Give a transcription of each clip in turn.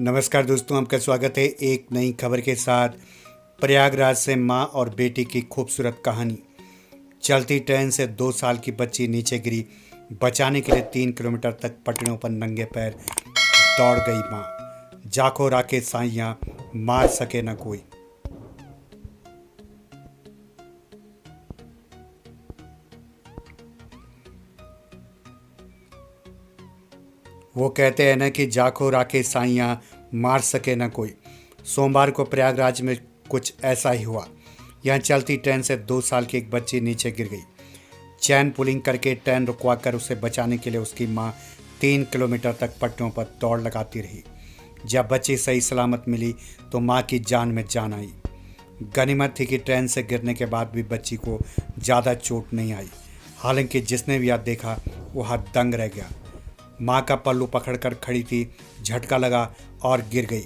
नमस्कार दोस्तों, आपका स्वागत है एक नई खबर के साथ। प्रयागराज से मां और बेटी की खूबसूरत कहानी। चलती ट्रेन से 2 साल की बच्ची नीचे गिरी, बचाने के लिए 3 किलोमीटर तक पटरियों पर नंगे पैर दौड़ गई मां। जाखो राखे साइयां, मार सके न कोई। वो कहते हैं ना कि जाखो राखे साइयां, मार सके न कोई। सोमवार को प्रयागराज में कुछ ऐसा ही हुआ। यहाँ चलती ट्रेन से 2 साल की एक बच्ची नीचे गिर गई। चैन पुलिंग करके ट्रेन रुकवा कर उसे बचाने के लिए उसकी मां 3 किलोमीटर तक पटरियों पर दौड़ लगाती रही। जब बच्ची सही सलामत मिली तो मां की जान में जान आई। गनीमत थी कि ट्रेन से गिरने के बाद भी बच्ची को ज़्यादा चोट नहीं आई। हालांकि जिसने भी यह देखा वह दंग रह गया। मां का पल्लू पकड़कर खड़ी थी, झटका लगा और गिर गई।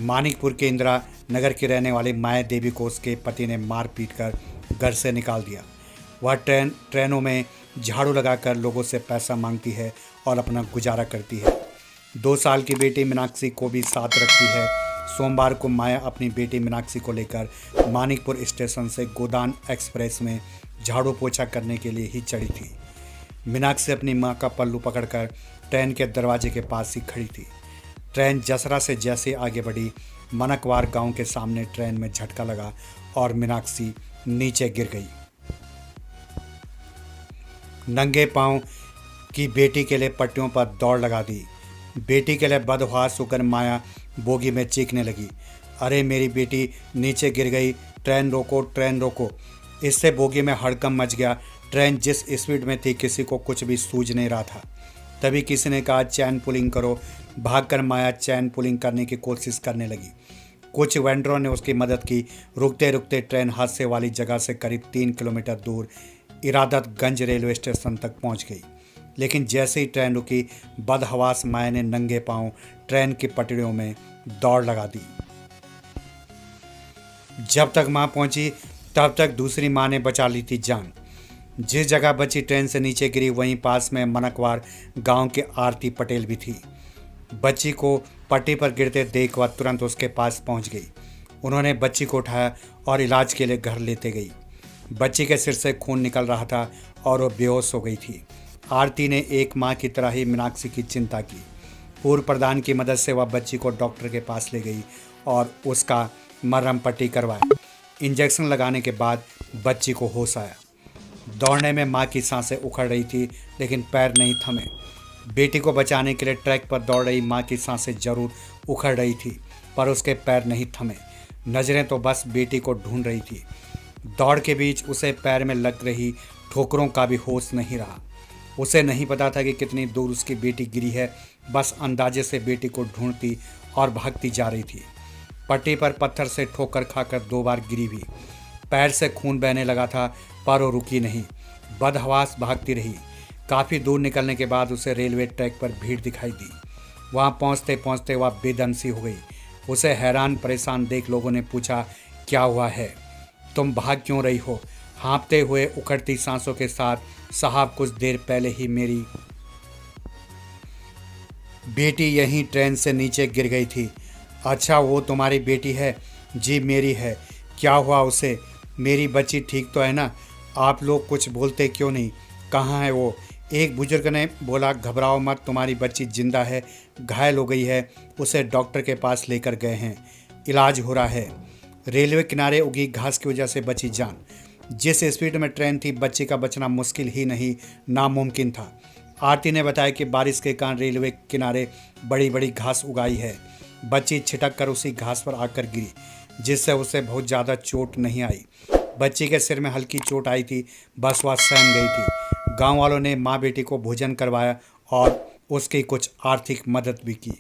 मानिकपुर के इंदिरा नगर की रहने वाली माया देवी को उसके पति ने मार पीट कर घर से निकाल दिया। वह ट्रेनों में झाड़ू लगाकर लोगों से पैसा मांगती है और अपना गुजारा करती है। 2 साल की बेटी मीनाक्षी को भी साथ रखती है। सोमवार को माया अपनी बेटी मीनाक्षी को लेकर मानिकपुर स्टेशन से गोदान एक्सप्रेस में झाड़ू पोछा करने के लिए ही चढ़ी थी। मीनाक्षी अपनी मां का पल्लू पकड़कर ट्रेन के दरवाजे के पास ही खड़ी थी। ट्रेन जसरा से जैसे आगे बढ़ी, मनकवार गांव के सामने ट्रेन में झटका लगा और मीनाक्षी नीचे गिर गई। नंगे पांव की बेटी के लिए पट्टियों पर दौड़ लगा दी। बेटी के लिए बदहवास होकर माया बोगी में चीखने लगी, अरे मेरी बेटी नीचे गिर गई, ट्रेन रोको, ट्रेन रोको। इससे बोगी में हड़कंप मच गया। ट्रेन जिस स्पीड में थी किसी को कुछ भी सूझ नहीं रहा था। तभी किसी ने कहा चैन पुलिंग करो। भागकर माया चैन पुलिंग करने की कोशिश करने लगी। कुछ वेंडरों ने उसकी मदद की। रुकते रुकते ट्रेन हादसे वाली जगह से करीब 3 किलोमीटर दूर इरादतगंज रेलवे स्टेशन तक पहुंच गई। लेकिन जैसे ही ट्रेन रुकी, बदहवास माया ने नंगे पांव ट्रेन की पटरियों में दौड़ लगा दी। जब तक मां पहुंची तब तक दूसरी मां ने बचा ली थी जान। जिस जगह बच्ची ट्रेन से नीचे गिरी वहीं पास में मनकवार गांव की आरती पटेल भी थी। बच्ची को पट्टी पर गिरते देख वह तुरंत उसके पास पहुंच गई। उन्होंने बच्ची को उठाया और इलाज के लिए घर लेते गई। बच्ची के सिर से खून निकल रहा था और वो बेहोश हो गई थी। आरती ने एक मां की तरह ही मीनाक्षी की चिंता की। पूर्व प्रधान की मदद से वह बच्ची को डॉक्टर के पास ले गई और उसका मरहम पट्टी करवाया। इंजेक्शन लगाने के बाद बच्ची को होश आया। दौड़ने में मां की सांसें उखड़ रही थी, लेकिन पैर नहीं थमे। बेटी को बचाने के लिए ट्रैक पर दौड़ रही मां की सांसें जरूर उखड़ रही थी, पर उसके पैर नहीं थमे। नजरें तो बस बेटी को ढूंढ रही थी। दौड़ के बीच उसे पैर में लग रही ठोकरों का भी होश नहीं रहा। उसे नहीं पता था कि कितनी दूर उसकी बेटी गिरी है। बस अंदाजे से बेटी को ढूंढती और भागती जा रही थी। पट्टी पर पत्थर से ठोकर खाकर 2 बार गिरी भी। पैर से खून बहने लगा था, पर वो रुकी नहीं, बदहवास भागती रही। काफ़ी दूर निकलने के बाद उसे रेलवे ट्रैक पर भीड़ दिखाई दी। वहां पहुंचते पहुंचते वह बेदमसी हो गई। उसे हैरान परेशान देख लोगों ने पूछा, क्या हुआ है, तुम भाग क्यों रही हो? हाँफते हुए उखड़ती सांसों के साथ, साहब कुछ देर पहले ही मेरी बेटी यहीं ट्रेन से नीचे गिर गई थी। अच्छा, वो तुम्हारी बेटी है? जी मेरी है। क्या हुआ उसे? मेरी बच्ची ठीक तो है ना? आप लोग कुछ बोलते क्यों नहीं? कहाँ है वो? एक बुजुर्ग ने बोला, घबराओ मत, तुम्हारी बच्ची जिंदा है, घायल हो गई है, उसे डॉक्टर के पास लेकर गए हैं, इलाज हो रहा है। रेलवे किनारे उगी घास की वजह से बची जान। जिस स्पीड में ट्रेन थी बच्ची का बचना मुश्किल ही नहीं, नामुमकिन था। आरती ने बताया कि बारिश के कारण रेलवे किनारे बड़ी बड़ी घास उगाई है। बच्ची छिटक कर उसी घास पर आकर गिरी, जिससे उसे बहुत ज़्यादा चोट नहीं आई। बच्ची के सिर में हल्की चोट आई थी, बस वह सहम गई थी। गांव वालों ने माँ बेटी को भोजन करवाया और उसकी कुछ आर्थिक मदद भी की।